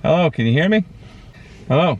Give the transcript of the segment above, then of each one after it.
Hello, can you hear me? Hello.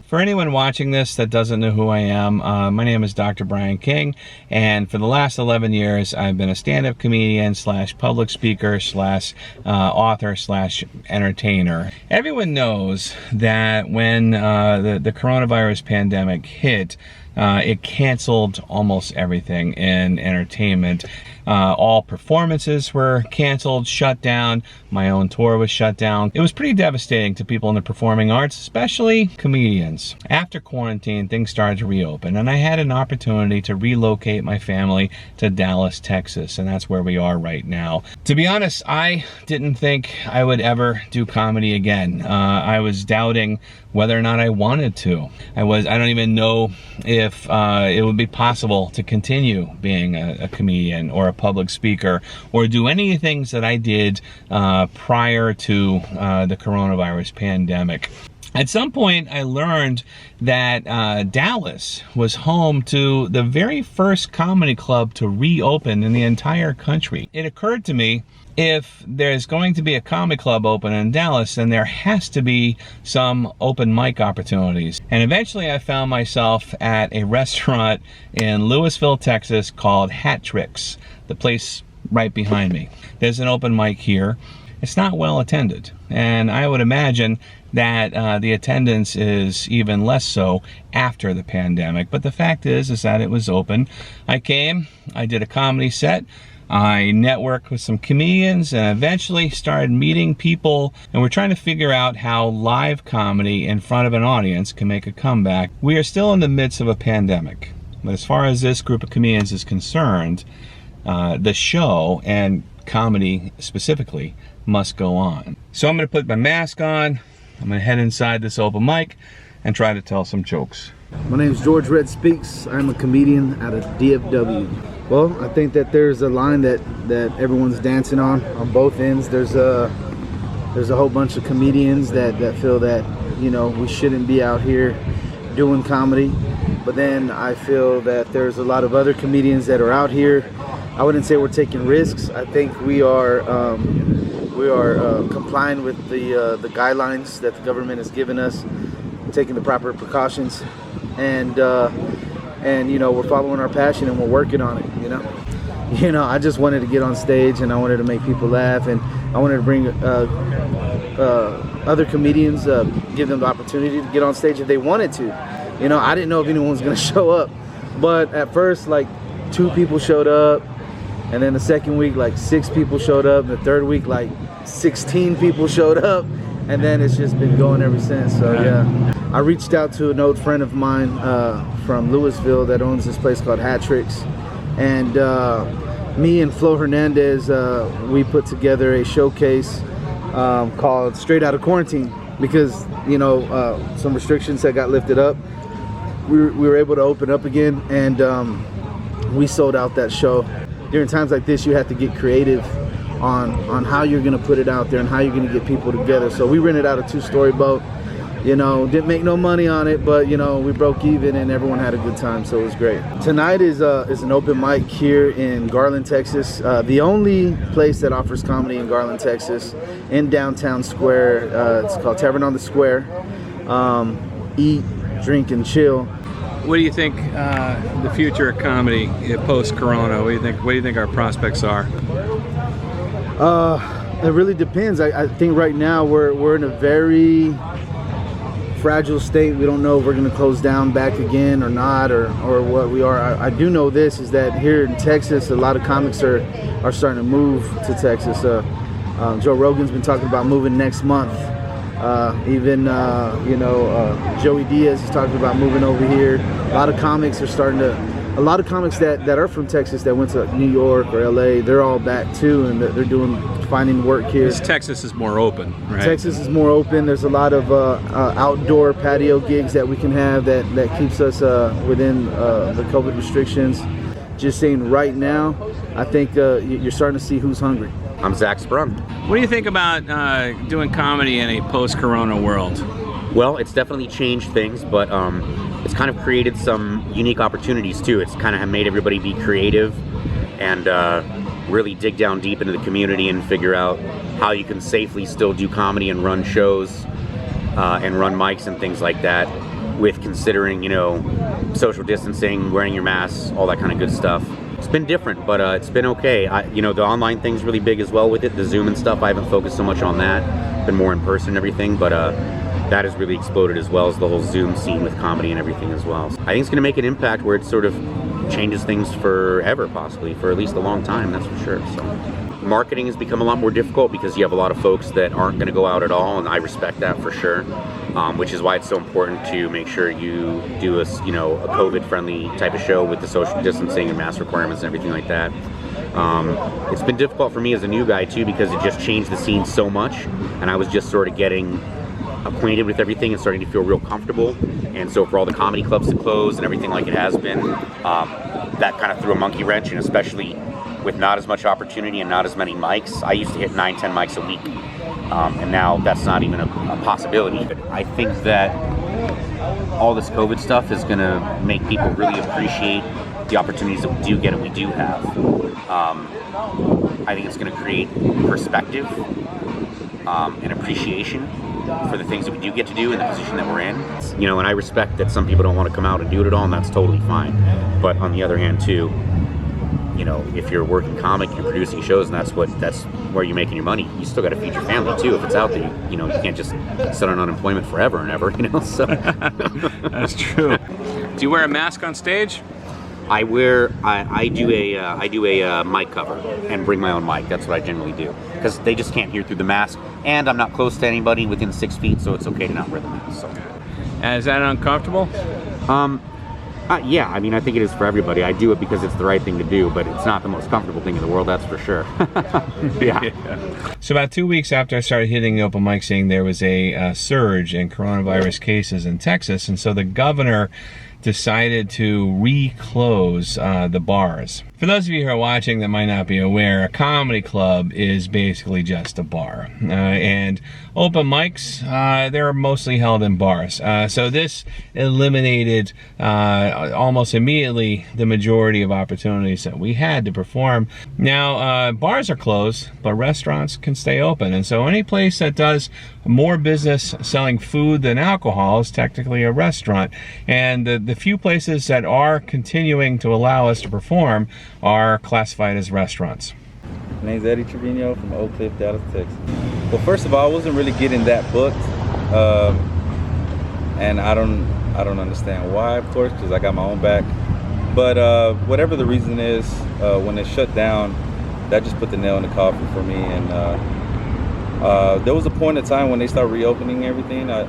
For anyone watching this that doesn't know who I am, my name is Dr. Brian King, and for the last 11 years I've been a stand-up comedian slash public speaker slash author slash entertainer. Everyone knows that when the coronavirus pandemic hit, it canceled almost everything in entertainment. All performances were canceled, shut down. My own tour was shut down. It was pretty devastating to people in the performing arts, especially comedians. After quarantine, things started to reopen, and I had an opportunity to relocate my family to Dallas, Texas, and that's where we are right now. To be honest, I didn't think I would ever do comedy again. I was doubting whether or not I wanted to. I don't even know if it would be possible to continue being a comedian or a public speaker or do any of the things that I did prior to the coronavirus pandemic. At some point, I learned that Dallas was home to the very first comedy club to reopen in the entire country. It occurred to me, if there's going to be a comedy club open in Dallas, then there has to be some open mic opportunities. And eventually I found myself at a restaurant in Lewisville, Texas called Hat Tricks, the place right behind me. There's an open mic here. It's not well attended, and I would imagine that the attendance is even less so after the pandemic. But the fact is that it was open. I came, I did a comedy set, I networked with some comedians, and eventually started meeting people, and we're trying to figure out how live comedy in front of an audience can make a comeback. We are still in the midst of a pandemic, but as far as this group of comedians is concerned, the show, and comedy specifically, must go on. So I'm gonna put my mask on, I'm gonna head inside this open mic and try to tell some jokes. My name is George Red Speaks. I'm a comedian out of DFW. Well, I think that there's a line that everyone's dancing on both ends. There's a whole bunch of comedians that feel that, you know, we shouldn't be out here doing comedy. But then I feel that there's a lot of other comedians that are out here. I wouldn't say we're taking risks. I think we are complying with the guidelines that the government has given us, taking the proper precautions, and you know, we're following our passion and we're working on it. You know, I just wanted to get on stage and I wanted to make people laugh, and I wanted to bring other comedians, give them the opportunity to get on stage if they wanted to. You know, I didn't know if anyone was gonna show up, but at first, like, 2 people showed up, and then the second week, like 6 people showed up, and the third week, like 16 people showed up, and then it's just been going ever since. So yeah, I reached out to an old friend of mine from Lewisville that owns this place called Hat Tricks, and me and Flo Hernandez, we put together a showcase called Straight Out of Quarantine, because, you know, some restrictions that got lifted up. We were able to open up again, and we sold out that show. During times like this, you have to get creative on how you're gonna put it out there and how you're gonna get people together. So we rented out a 2-story boat. You know, didn't make no money on it, but, you know, we broke even and everyone had a good time, so it was great. Tonight is an open mic here in Garland, Texas. The only place that offers comedy in Garland, Texas, in downtown Square. It's called Tavern on the Square. Eat, drink, and chill. What do you think the future of comedy post-corona? What do you think our prospects are? It really depends. I think right now we're in a very fragile state. We don't know if we're going to close down back again or not, or what we are. I do know this, is that here in Texas, a lot of comics are starting to move to Texas. Joe Rogan's been talking about moving next month. Even you know, Joey Diaz is talking about moving over here. A lot of comics that are from Texas that went to New York or LA, they're all back too, and they're finding work here. Because Texas is more open, right? Texas is more open. There's a lot of outdoor patio gigs that we can have that keeps us within the COVID restrictions. Just saying, right now, I think you're starting to see who's hungry. I'm Zak Sprung. What do you think about doing comedy in a post-corona world? Well, it's definitely changed things, but it's kind of created some unique opportunities too. It's kind of made everybody be creative, and really dig down deep into the community and figure out how you can safely still do comedy and run shows and run mics and things like that, with considering, you know, social distancing, wearing your masks, all that kind of good stuff. It's been different, but it's been okay. You know, the online thing's really big as well with it, the Zoom and stuff. I haven't focused so much on that, been more in person and everything, but that has really exploded, as well as the whole Zoom scene with comedy and everything as well. I think it's going to make an impact where it sort of changes things forever, possibly, for at least a long time, that's for sure. So marketing has become a lot more difficult because you have a lot of folks that aren't going to go out at all, and I respect that for sure, which is why it's so important to make sure you do a COVID-friendly type of show with the social distancing and mask requirements and everything like that. It's been difficult for me as a new guy too, because it just changed the scene so much, and I was just sort of getting acquainted with everything and starting to feel real comfortable. And so for all the comedy clubs to close and everything like it has been, that kind of threw a monkey wrench, and especially with not as much opportunity and not as many mics. I used to hit 9-10 mics a week, and now that's not even a possibility. But I think that all this COVID stuff is going to make people really appreciate the opportunities that we do get and we do have. I think it's going to create perspective and appreciation for the things that we do get to do in the position that we're in. You know, and I respect that some people don't want to come out and do it at all, and that's totally fine. But on the other hand too, you know, if you're a working comic, you're producing shows, and that's where you're making your money. You still got to feed your family too. If it's out there, you know, you can't just sit on unemployment forever and ever, you know. So That's true. Do you wear a mask on stage? I do a mic cover and bring my own mic. That's what I generally do, because they just can't hear through the mask, and I'm not close to anybody within 6 feet, so it's okay to not wear the mask. So. And is that uncomfortable? Yeah, I mean, I think it is for everybody. I do it because it's the right thing to do, but it's not the most comfortable thing in the world, that's for sure. Yeah. So about 2 weeks after I started hitting the open mic scene, there was a surge in coronavirus cases in Texas, and so the governor decided to reclose the bars. For those of you who are watching that might not be aware, a comedy club is basically just a bar. And open mics, they're mostly held in bars. So this eliminated almost immediately the majority of opportunities that we had to perform. Now, bars are closed, but restaurants can stay open. And so any place that does more business selling food than alcohol is technically a restaurant. And the few places that are continuing to allow us to perform are classified as restaurants. My name's Eddie Trevino from Oak Cliff, Dallas, Texas. Well, first of all, I wasn't really getting that booked, and I don't understand why, of course, because I got my own back. But whatever the reason is, when it shut down, that just put the nail in the coffin for me. And there was a point in time when they started reopening everything. I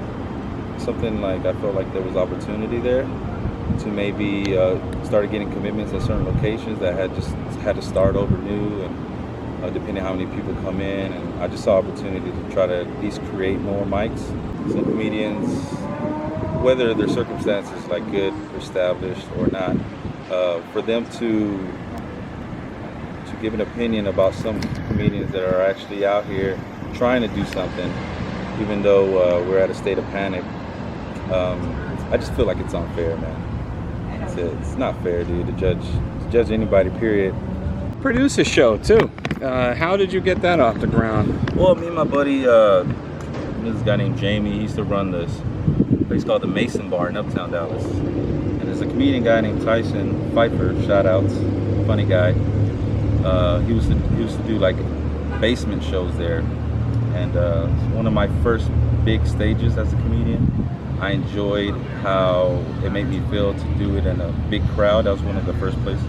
felt like there was opportunity there to maybe start getting commitments at certain locations that had to start over new, and depending how many people come in, and I just saw opportunity to try to at least create more mics. Some comedians, whether their circumstances like good, established or not, for them to give an opinion about some comedians that are actually out here trying to do something, even though we're at a state of panic. I just feel like it's unfair, man. It's not fair, dude, to judge anybody, period. Produce a show too. How did you get that off the ground? Well, me and my buddy, this guy named Jamie, he used to run this place called the Mason Bar in Uptown Dallas. And there's a comedian guy named Tyson Pfeiffer, shout outs, funny guy. He used to do like basement shows there. And one of my first big stages as a comedian. I enjoyed how it made me feel to do it in a big crowd. That was one of the first places.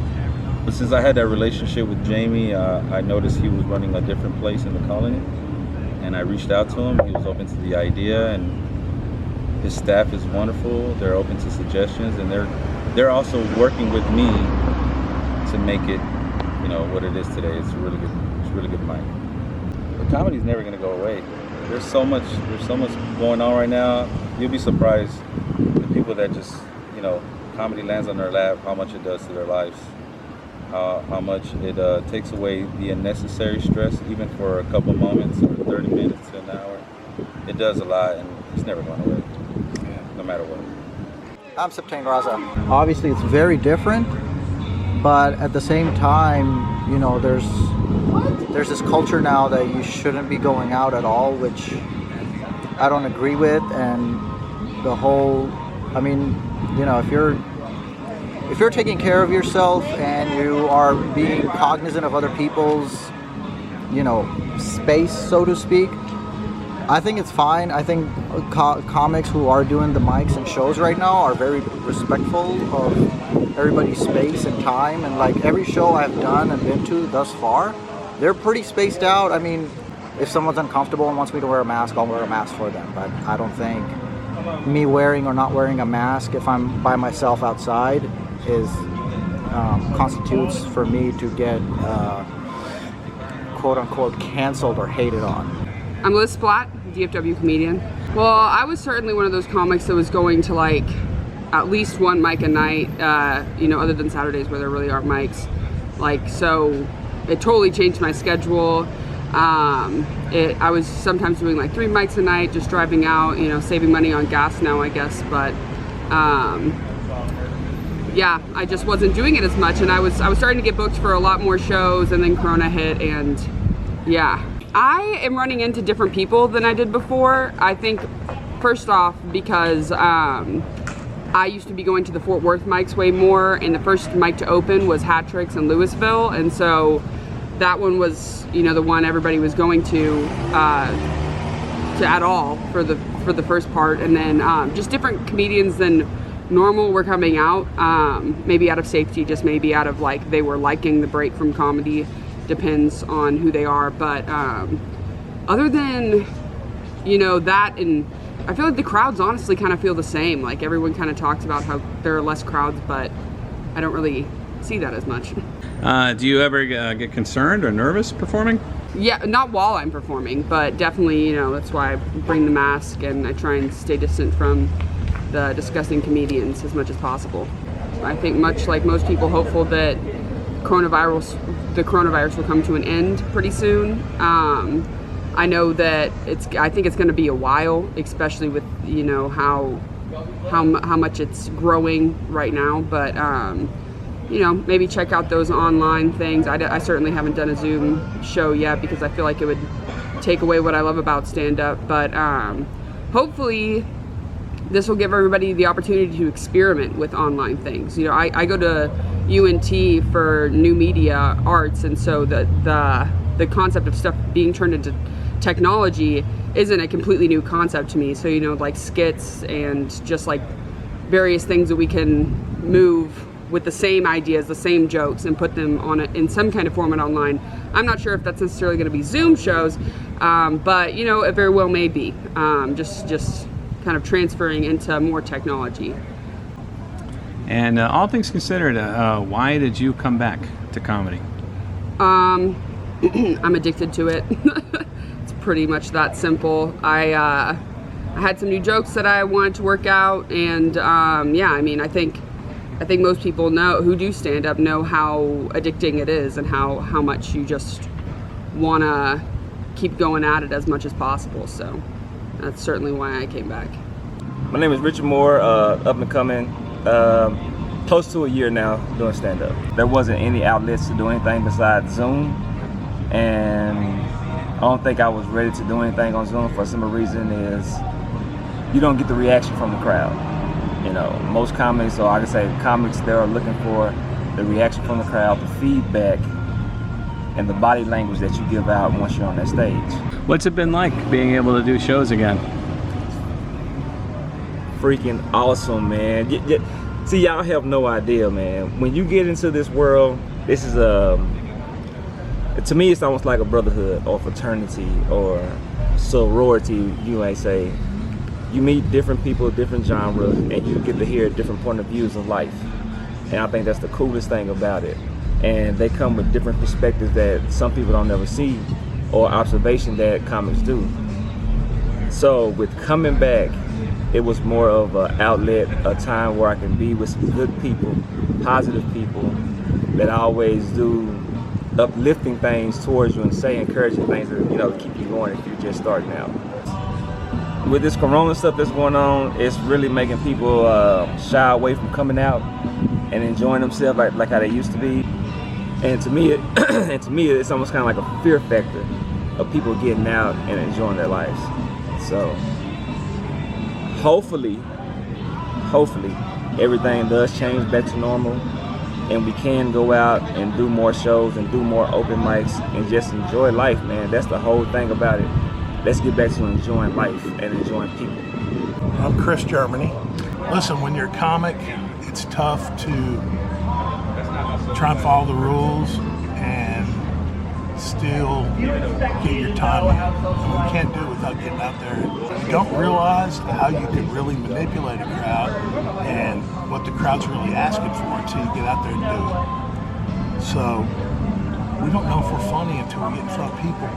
But since I had that relationship with Jamie, I noticed he was running a different place in the colony. And I reached out to him. He was open to the idea, and his staff is wonderful. They're open to suggestions, and they're also working with me to make it, you know, what it is today. It's a really good mic. But comedy's never gonna go away. There's so much going on right now. You'll be surprised the people that just, you know, comedy lands on their lap, how much it does to their lives, how much it takes away the unnecessary stress, even for a couple moments or 30 minutes to an hour. It does a lot, and it's never going away, no matter what. I'm Raza. Obviously, it's very different, but at the same time, you know, there's this culture now that you shouldn't be going out at all, which I don't agree with. And the whole, I mean, you know, if you're taking care of yourself and you are being cognizant of other people's, you know, space, so to speak, I think it's fine. I think comics who are doing the mics and shows right now are very respectful of everybody's space and time. And like every show I've done and been to thus far, they're pretty spaced out. I mean, if someone's uncomfortable and wants me to wear a mask, I'll wear a mask for them. But I don't think me wearing or not wearing a mask if I'm by myself outside is constitutes for me to get quote unquote canceled or hated on. I'm Splatt, DFW comedian. Well, I was certainly one of those comics that was going to like at least one mic a night, you know, other than Saturdays where there really aren't mics. Like, so it totally changed my schedule. I was sometimes doing like 3 mics a night, just driving out, you know, saving money on gas now, I guess. But yeah, I just wasn't doing it as much, and I was starting to get booked for a lot more shows, and then Corona hit, and yeah. I am running into different people than I did before. I think, first off, because I used to be going to the Fort Worth mics way more, and the first mic to open was Hat Tricks in Lewisville, and so that one was, you know, the one everybody was going to at all for the first part, and then just different comedians than normal were coming out, maybe out of safety, just maybe out of like they were liking the break from comedy. Depends on who they are, but other than, you know, that, and I feel like the crowds honestly kind of feel the same. Like everyone kind of talks about how there are less crowds, but I don't really see that as much. Do you ever get concerned or nervous performing? Yeah, not while I'm performing, but definitely, you know, that's why I bring the mask and I try and stay distant from the disgusting comedians as much as possible. I think much like most people, hopeful that the coronavirus will come to an end pretty soon. I know that I think it's going to be a while, especially with, you know, how much it's growing right now. But you know, maybe check out those online things. I certainly haven't done a Zoom show yet because I feel like it would take away what I love about stand-up. But hopefully this will give everybody the opportunity to experiment with online things. You know, I go to UNT for new media arts, and so the concept of stuff being turned into technology isn't a completely new concept to me. So, you know, like skits and just like various things that we can move with the same ideas, the same jokes, and put them on in some kind of format online. I'm not sure if that's necessarily going to be Zoom shows, but you know, it very well may be. Just kind of transferring into more technology. And all things considered, why did you come back to comedy? I'm addicted to it. It's pretty much that simple. I had some new jokes that I wanted to work out, and yeah, I mean, I think most people know who do stand up know how addicting it is and how much you just want to keep going at it as much as possible. So that's certainly why I came back. My name is Richard Moore, up and coming, close to a year now doing stand-up. There wasn't any outlets to do anything besides Zoom, and I don't think I was ready to do anything on Zoom for some reason is you don't get the reaction from the crowd. You know, most comics, or I can say comics, they're looking for the reaction from the crowd, the feedback, and the body language that you give out once you're on that stage. What's it been like being able to do shows again? Freaking awesome, man. See, y'all have no idea, man. When you get into this world, this is to me, it's almost like a brotherhood or fraternity or sorority, you might say. You meet different people, different genres, and you get to hear different point of views of life. And I think that's the coolest thing about it. And they come with different perspectives that some people don't ever see, or observation that comics do. So with coming back, it was more of an outlet, a time where I can be with some good people, positive people that always do uplifting things towards you and say encouraging things that, you know, keep you going if you're just starting out. With this corona stuff that's going on, it's really making people shy away from coming out. and enjoying themselves like how they used to be. And to me, it's almost kind of like a fear factor of people getting out and enjoying their lives. So hopefully everything does change back to normal, and we can go out and do more shows and do more open mics and just enjoy life, man. That's the whole thing about it. Let's get back to enjoying life and enjoying people. I'm Khris Germany. Listen, when you're a comic, it's tough to try and follow the rules and still get your time in. And we can't do it without getting out there. You don't realize how you can really manipulate a crowd and what the crowd's really asking for until you get out there and do it. So we don't know if we're funny until we get in front of people.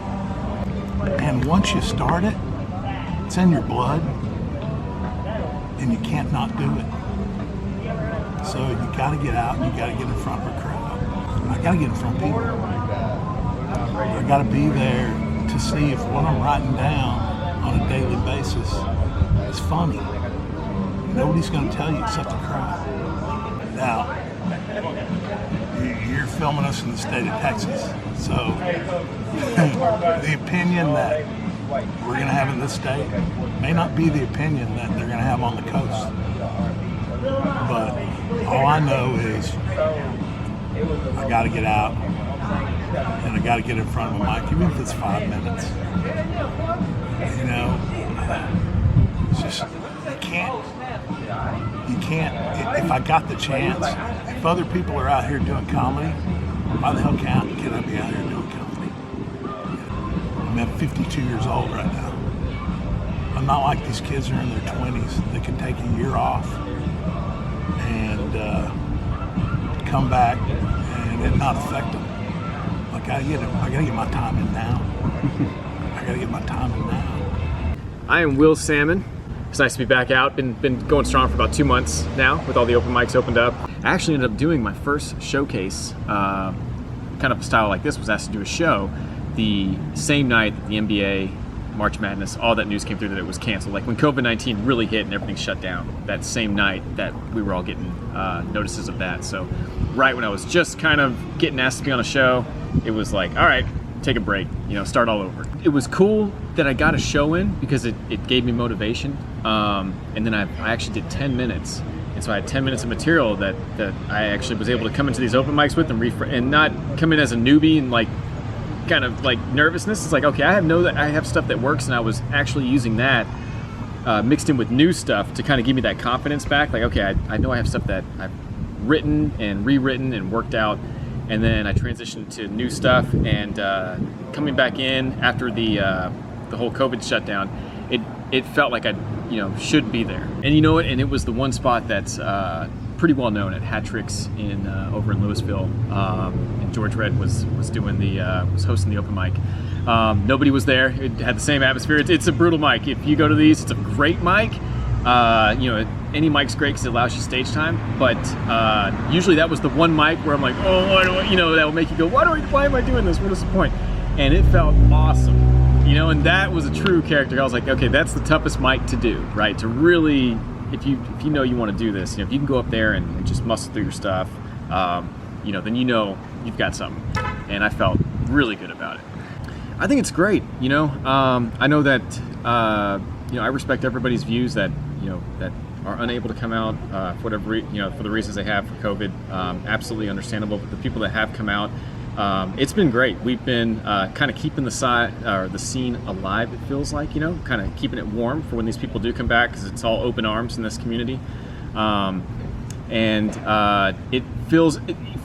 And once you start it, it's in your blood, and you can't not do it. So you gotta get out and you gotta get in front of a crowd. I gotta get in front of people. I gotta be there to see if what I'm writing down on a daily basis is funny. Nobody's gonna tell you except the crowd. Now, you're filming us in the state of Texas, so the opinion that we're gonna have in this state may not be the opinion that they're gonna have on the coast. But all I know is I gotta get out and I gotta get in front of a mic, even if it's 5 minutes. You know, it's just, you can't, if I got the chance, if other people are out here doing comedy, why the hell can't I be out here doing comedy? I'm 52 years old right now. I'm not like these kids who are in their 20s. They can take a year off and come back and it not affect them. Like I gotta get my time in now. I gotta get my time in now. I am Will Sammon. It's nice to be back out. Been going strong for about 2 months now with all the open mics opened up. I actually ended up doing my first showcase, kind of a style like this, was asked to do a show the same night that the NBA, March Madness, all that news came through that it was canceled. Like when COVID-19 really hit and everything shut down, that same night that we were all getting notices of that. So right when I was just kind of getting asked to be on a show, it was like, all right, take a break, start all over. It was cool that I got a show in because it gave me motivation. And then I actually did 10 minutes. And so I had 10 minutes of material that I actually was able to come into these open mics with and not come in as a newbie and like kind of like nervousness. It's like, okay, I have stuff that works, and I was actually using that mixed in with new stuff to kind of give me that confidence back. Like, okay, I know I have stuff that I've written and rewritten and worked out, and then I transitioned to new stuff. And coming back in after the whole COVID shutdown, it felt like I should be there. And you know what? And it was the one spot that's pretty well known at Hat Tricks over in Lewisville. And George Red was hosting the open mic. Nobody was there. It had the same atmosphere. It's a brutal mic. If you go to these, it's a great mic. Any mic's great because it allows you stage time. But usually that was the one mic where I'm like, oh, why do I, that will make you go, why am I doing this? What is the point? And it felt awesome. And that was a true character. I was like, okay, that's the toughest mic to do, right? To really, if you know you want to do this, if you can go up there and just muscle through your stuff, then you've got something. And I felt really good about it. I think it's great. I know that I respect everybody's views that that are unable to come out for whatever for the reasons they have for COVID. Absolutely understandable. But the people that have come out, it's been great. We've been kind of keeping the scene alive, it feels like, kind of keeping it warm for when these people do come back, because it's all open arms in this community. It feels,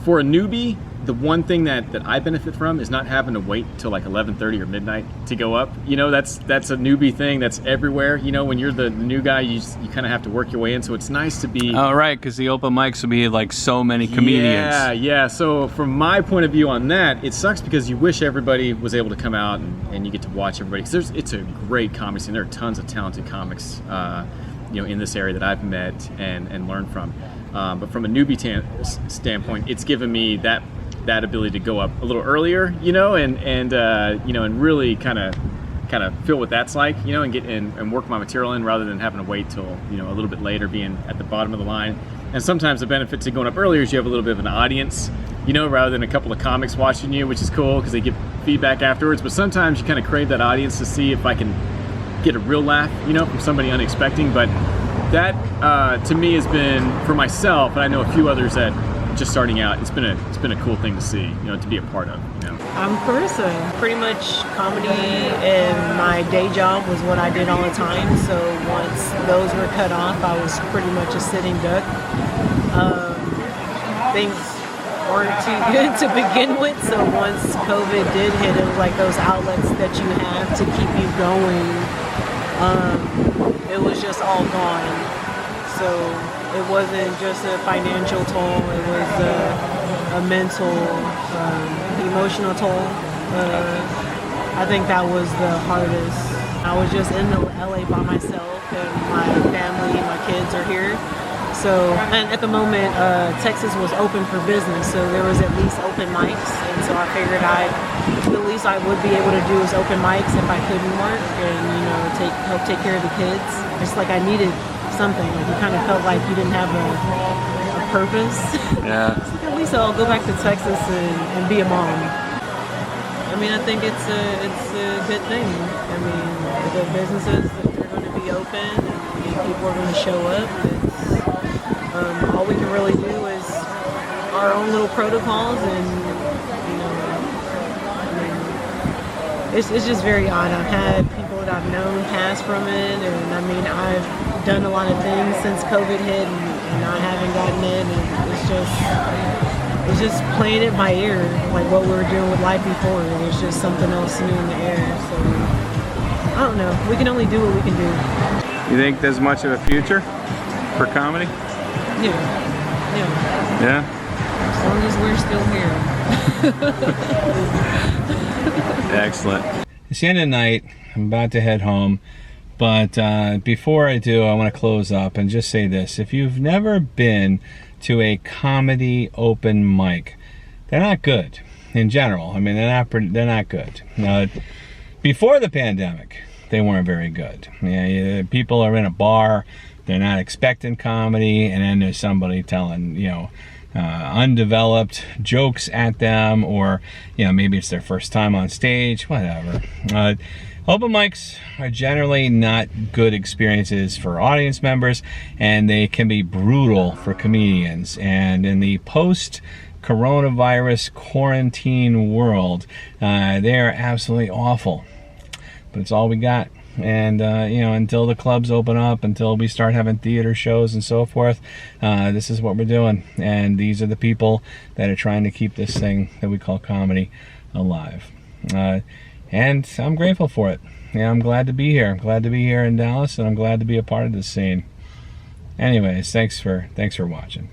for a newbie, the one thing that I benefit from is not having to wait till like 11:30 or midnight to go up. That's a newbie thing that's everywhere. When you're the new guy, you kind of have to work your way in. So it's nice to be. Oh, right, because the open mics will be like so many comedians. Yeah. So from my point of view on that, it sucks because you wish everybody was able to come out and you get to watch everybody. Because it's a great comedy scene. There are tons of talented comics, in this area that I've met and learned from. But from a newbie standpoint, it's given me that ability to go up a little earlier, and really kind of kind of feel what that's like, you know, and get in and work my material in rather than having to wait till, you know, a little bit later, being at the bottom of the line. And sometimes the benefit to going up earlier is you have a little bit of an audience, you know, rather than a couple of comics watching you, which is cool because they give feedback afterwards. But sometimes you kind of crave that audience to see if I can get a real laugh, you know, from somebody unexpected. But that to me has been, for myself, and I know a few others that just starting out, it's been a cool thing to see, you know, to be a part of, you know. I'm Clarissa. Pretty much comedy and my day job was what I did all the time. So once those were cut off, I was pretty much a sitting duck. Things weren't too good to begin with. So once COVID did hit, it was like those outlets that you have to keep you going. It was just all gone. So it wasn't just a financial toll, it was a mental, emotional toll. I think that was the hardest. I was just in LA by myself, and my family, my kids are here. So, and at the moment, Texas was open for business, so there was at least open mics, and so I figured the least I would be able to do is open mics if I couldn't work, and, you know, help take care of the kids. It's like I needed something. Like you kind of felt like you didn't have a purpose. Yeah. It's like, at least I'll go back to Texas and be a mom. I mean, I think it's a good thing. I mean, the businesses, if they're going to be open and people are going to show up, all we can really do is our own little protocols, and you know, I mean, it's just very odd. I've had people that I've known pass from it, and I mean, I've done a lot of things since COVID hit, and I haven't gotten it, and it's just playing it by ear, like what we were doing with life before. There's just something else new in the air. So I don't know. We can only do what we can do. You think there's much of a future for comedy? Yeah. Yeah? As long as we're still here. Excellent. It's the end of the night. I'm about to head home. But before I do, I want to close up and just say this. If you've never been to a comedy open mic, they're not good in general. I mean, they're not good. Before the pandemic, they weren't very good. People are in a bar, they're not expecting comedy, and then there's somebody telling, you know, undeveloped jokes at them, or, you know, maybe it's their first time on stage, whatever. Open mics are generally not good experiences for audience members, and they can be brutal for comedians. And in the post-coronavirus quarantine world, they are absolutely awful. But it's all we got. And, you know, until the clubs open up, until we start having theater shows and so forth, this is what we're doing. And these are the people that are trying to keep this thing that we call comedy alive. And I'm grateful for it. Yeah, I'm glad to be here. I'm glad to be here in Dallas, and I'm glad to be a part of this scene. Anyways, thanks for watching.